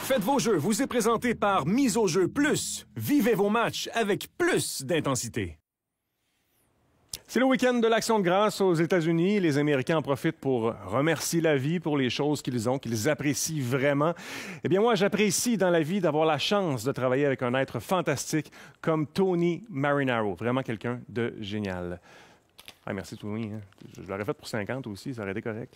Faites vos jeux vous est présenté par Mise au jeu plus. Vivez vos matchs avec plus d'intensité. C'est le week-end de l'Action de grâce aux États-Unis. Les Américains en profitent pour remercier la vie pour les choses qu'ils ont, qu'ils apprécient vraiment. Eh bien, moi, j'apprécie dans la vie d'avoir la chance de travailler avec un être fantastique comme Tony Marinaro. Vraiment quelqu'un de génial. Ah, merci, Tony. Je l'aurais fait pour 50 aussi, ça aurait été correct.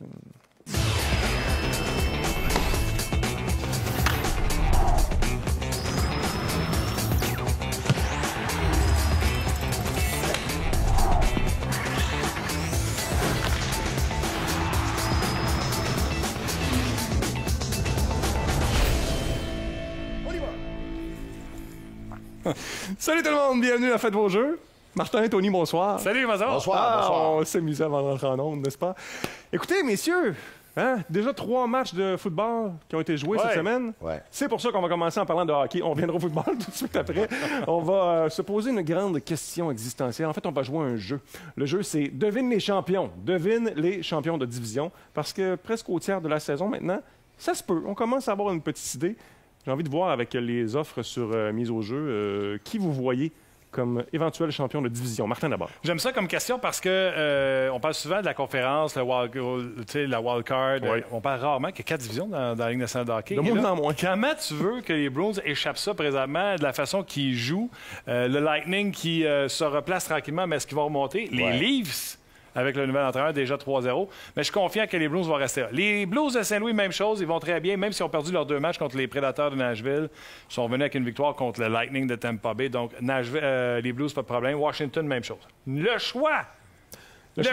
Salut tout le monde, bienvenue à Faites vos jeux. Martin, Tony, bonsoir. Salut, Mazon. Bonsoir. On s'amusait avant de rentrer en onde, n'est-ce pas? Écoutez, messieurs, déjà 3 matchs de football qui ont été joués cette semaine. Ouais. C'est pour ça qu'on va commencer en parlant de hockey. On reviendra au football tout de suite après. On va se poser une grande question existentielle. En fait, on va jouer un jeu. Le jeu, c'est Devine les champions. Devine les champions de division. Parce que presque au tiers de la saison maintenant, ça se peut. On commence à avoir une petite idée. J'ai envie de voir avec les offres sur Mise au jeu, qui vous voyez comme éventuel champion de division. Martin, d'abord. J'aime ça comme question parce que on parle souvent de la conférence, la wild card. Oui. On parle rarement qu'il y a 4 divisions dans la Ligue nationale de hockey. De moins en moins. Comment tu veux que les Bruins échappent ça présentement de la façon qu'ils jouent? Le Lightning qui se replace tranquillement, mais est-ce qu'ils vont remonter? Les Leafs, avec le nouvel entraîneur, déjà 3-0. Mais je suis confiant que les Blues vont rester là. Les Blues de Saint-Louis, même chose. Ils vont très bien, même s'ils ont perdu leurs 2 matchs contre les Prédateurs de Nashville. Ils sont revenus avec une victoire contre le Lightning de Tampa Bay. Donc, les Blues, pas de problème. Washington, même chose. Le choix! Le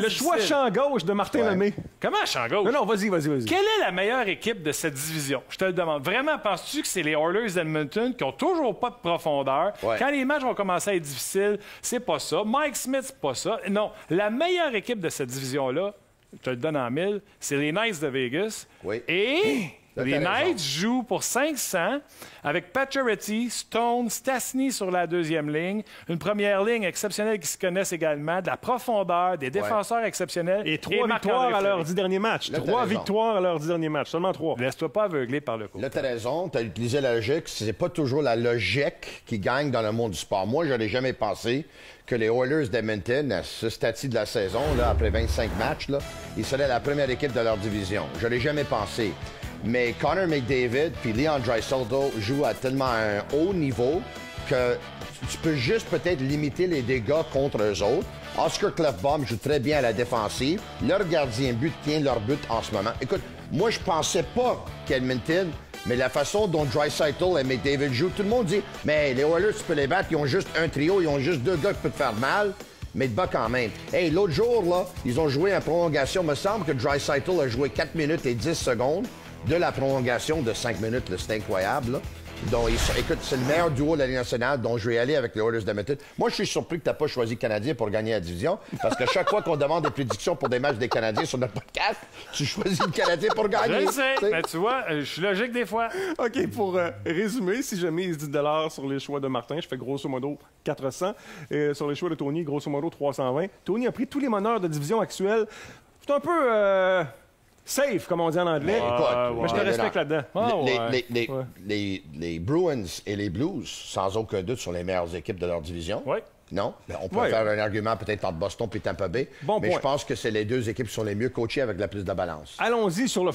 choix champ gauche de Martin Lemay. Comment champ gauche? Non, vas-y. Quelle est la meilleure équipe de cette division? Je te le demande. Vraiment, penses-tu que c'est les Oilers d'Edmonton qui ont toujours pas de profondeur? Ouais. Quand les matchs vont commencer à être difficiles, c'est pas ça. Mike Smith, c'est pas ça. Non, la meilleure équipe de cette division-là, je te le donne en 1000, c'est les Knights de Vegas. Oui. Et les t'as raison. Knights jouent pour 500 avec Pacioretty, Stone, Stastny sur la deuxième ligne, une première ligne exceptionnelle qui se connaissent également, de la profondeur, des défenseurs exceptionnels. Et 3 Marc-André victoires à Fleury. leurs 10 derniers matchs. Là, t'as 3 raison. victoires à leurs 10 derniers matchs. Seulement 3. Laisse-toi pas aveugler par le coup. Là, tu as raison. Tu as utilisé la logique. C'est pas toujours la logique qui gagne dans le monde du sport. Moi, je n'aurais jamais pensé que les Oilers d'Edmonton, à ce stade de la saison, là, après 25 matchs, là, ils seraient la première équipe de leur division. Je l'ai jamais pensé. Mais Connor McDavid puis Leon Draisaitl jouent à tellement un haut niveau que tu peux juste peut-être limiter les dégâts contre eux autres. Oscar Klefbom joue très bien à la défensive. Leur gardien but tient leur but en ce moment. Écoute, moi, je pensais pas qu'Edmonton, mais la façon dont Draisaitl et McDavid jouent, tout le monde dit « Mais les Oilers, tu peux les battre, ils ont juste un trio, ils ont juste 2 gars qui peuvent te faire mal. » Mais de bas quand même. Hey, l'autre jour, là, ils ont joué en prolongation. Il me semble que Draisaitl a joué 4 minutes et 10 secondes de la prolongation de 5 minutes. C'est incroyable, là. Donc, écoute, c'est le meilleur duo de la Ligue nationale, donc je vais y aller avec les Oilers d'Edmonton. Moi, je suis surpris que tu n'as pas choisi le Canadien pour gagner la division, parce que chaque fois qu'on demande des prédictions pour des matchs des Canadiens sur notre podcast, tu choisis le Canadien pour Je gagner. le sais, T'sais. mais tu vois, je suis logique des fois. OK, pour résumer, si je mise 10 $ sur les choix de Martin, je fais grosso modo 400. Et sur les choix de Tony, grosso modo 320. Tony a pris tous les meneurs de division actuelle. C'est un peu safe, comme on dit en anglais. Mais je te respecte là-dedans. Les Bruins et les Blues, sans aucun doute, sont les meilleures équipes de leur division. Oui. Non? Ben, on peut faire un argument peut-être entre Boston et Tampa Bay. Bon mais point. je pense que c'est les 2 équipes qui sont les mieux coachées avec la plus de balance. Allons-y sur le